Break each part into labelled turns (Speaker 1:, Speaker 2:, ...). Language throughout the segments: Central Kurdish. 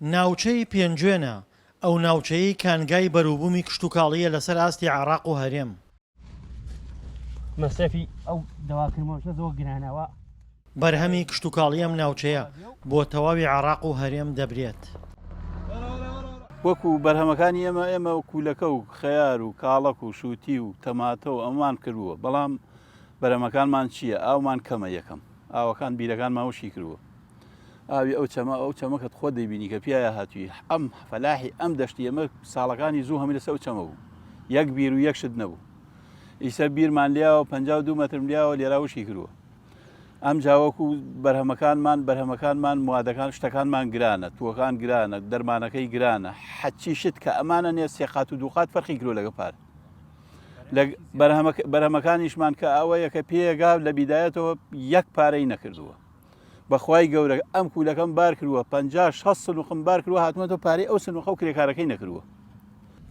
Speaker 1: ناوچەی پێنجوێنە، ئەو ناوچەی کانگای بەرووبوومی کشتتوکاڵیە لەسەر ئاستی عێراق و هەرێم.
Speaker 2: مەسەفی ئەو دەواکردنەوە زۆر گرانەوە.
Speaker 1: بەرهەمی کشتتوکاڵی ئەم ناوچەیە بۆ تەواوی عێراق و هەرێم دەبرێت.
Speaker 3: وەکو بەرهەمەکانی ئێمە کولەکە و خەیار و کاڵک و شووتی و تەماتە و ئەممان کردووە، بەڵام بەرهەمەکانمان چییە؟ ئاومان کەمە یەکەم، ئاوەکان بیرەکان ماوەشی کردووە. ئاوی ئەو چەمەکەت خۆ دەیبینی کە پیاە هاتووی ئەم فەلاحی ئەم دەشتی ئەمە ساڵەکانی زوو هەمی لەسەر چەمە بوو، یەک بیر و یەک شت نەبوو. ئیسە بیرمان لیاوە 52 مەترم لیاوە لێرا وشی کردووە. ئەم جاوەکو بەرهەمەکانمان موادەکان شتەکانمان گرانە، تووەکان گرانە، دەرمانەکەی گرانە، حەچی شت کە ئەمانە نێ سێقات و دووقات فەرقی کرۆ لەگە پار. بەرهەمەکانیشمان کە ئەوەیە کە پێگا لە بیدایەتەوە یەک پارەی نەکردووە. بەخوای گەورە ئەم کوولەکەم بار کردووە 50-60 سنووخم بار کردووە، هاتووەتەوە پارەی ئەو سنووخە و کرێکارەکەی نەکردووە.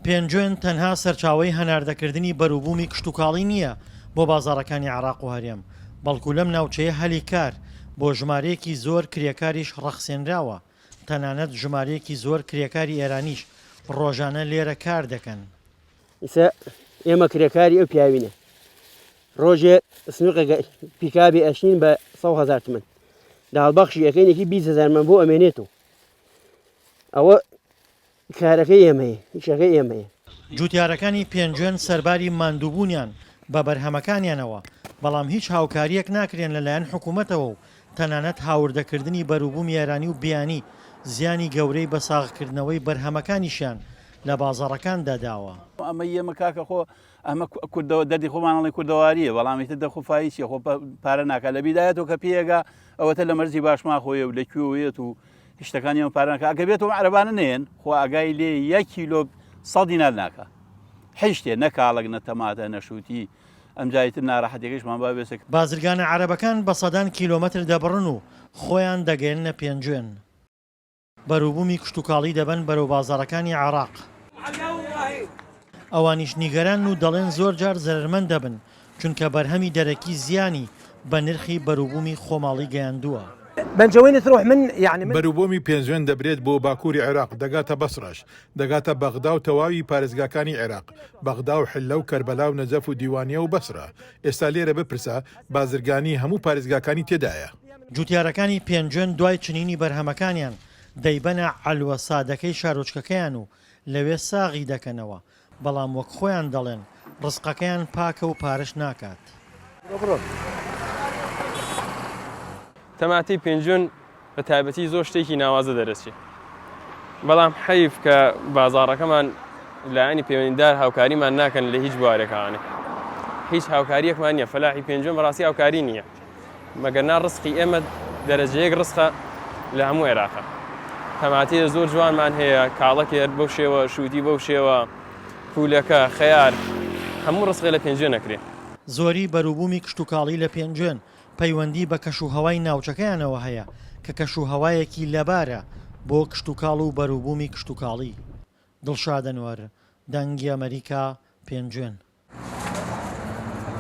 Speaker 1: پێنجوێن تەنها سەرچاوەی هەناردەکردنی بەرووبوومی کشتتوکاڵی نییە بۆ بازاڕەکانی عێراق و هەرێم، بەڵکو لەم ناوچەیە هەلی کار بۆ ژمارەیەکی زۆر کرێکاریش ڕەخسێنراوە، تەنانەت ژمارەیەکی زۆر کرێکاری ئێرانیش ڕۆژانە لێرە کار دەکەن.
Speaker 2: ئیسا ئێمە کرێکاری ئەو پیاوینە، ڕۆژێ سنووقێک پیکابی ئەشین بە 100,000 تمەن، داڵبەخشی ئەەکەینێکی 20,000 من بۆ ئەمێنێتەوە. ئەوە کارەکەی ئێمەیە، هیچەکەی ئێمەیە.
Speaker 1: جوتیارەکانی پێنجوێن سەرباری ماندووبوونیان بە بەرهەمەکانیانەوە، بەڵام هیچ هاوکاریەک ناکرێن لەلایەن حکوومەتەوە و تەنانەت هاوردەکردنی بەرووبوومی ئێرانی و بیانی زیانی گەورەی بە ساغکردنەوەی بەرهەمەکانیشیان لە بازاڕەکاندا داوە.
Speaker 3: ئەمە ئێمە کاکە خۆ ئەمە کوردەوە دەردی خۆمانڵی کوردەواریە، بەڵامیتە دەخوفاییە خۆ پارە ناکە لە بیدایەتەوە کە پێگا ئەوەتە لە مەرزی باشما خۆیە و لەکوێوێت و شتەکانی ئەم پارەکە ئەگە بێتەوە عەرەبانە نێن خۆ ئاگای لێ 1 کیلۆ 100 دینار ناکە، هیچ شتێ نەکاڵک نەتەماتە نەشووتی. ئەم جایتر ناڕەحەتێکیشمان با بێسێک.
Speaker 1: بازرگانە عەرەبەکان بە سەدان کیلۆمەتر دەبڕن و خۆیان دەگەێنە پێنجوێن. بەرووبوومی کشتتوکاڵی دەبن بەرەو بازاڕەکانی عێراق. ئەوانیش نیگەران و دەڵێن زۆر جار زەرمەند دەبن چونکە بەرهەمی دەرەکی زیانی بە نرخی بەرووبوومی خۆماڵی گەیاندووە.
Speaker 4: بەرووبوومی پێنجوێن دەبرێت بۆ باکووری عێراق، دەگاتە بەسڕەش، دەگاتە بەغدا و تەواوی پارێزگاکانی عێراق، بەغدا و حلە و کەربەلا و نەجەف و دیوانیە و بەسرە. ئێستا لێرە بپرسە بازرگانی هەموو پارێزگاکانی تێدایە.
Speaker 1: جوتیارەکانی پێنجوێن دوای چنینی بەرهەمەکانیان دەیبەنە عەلوە سادەکەی شارۆچکەکەیان و لەوێ ساغی دەکەنەوە، بەڵام وەک خۆیان دەڵێن ڕزقەکەیان پاکە و پارەش ناکات.
Speaker 5: تەماتی پێنجوێن بە تایبەتی زۆر شتێکی ناوازە دەرەچێت، بەڵام حەیف کە بازاڕەکەمان لایەنی پەیوەندیدار هاوکاریمان ناکەن لە هیچ بوارێکانێ، هیچ هاوکاریەکمان نییە. فەلاحی پێنجوێن بەڕاستی هاوکاری نییە، مەگەرنا ڕزقی ئێمە دەرەجەیەک ڕزقە لە هەموو عێراقە. تەماتی زۆر جوانمان هەیە، کاڵەکێر بەو شێوە، شووتی بەو شێوە، پولەکە، خەیار، هەموو ڕزقی لە پێنجوێن نەکرێ.
Speaker 1: زۆری بەرووبوومی کشتتوکاڵی لە پێنجوێن پەیوەندی بە کەشوهەوای ناوچەکەیانەوە هەیە کە کەشوهەوایەکی لەبارە بۆ کشتتوکاڵ و بەرووبوومی کشتتوکاڵی. دڵشاد ئەنوەر، دەنگی ئەمریکا، پێنجوێن.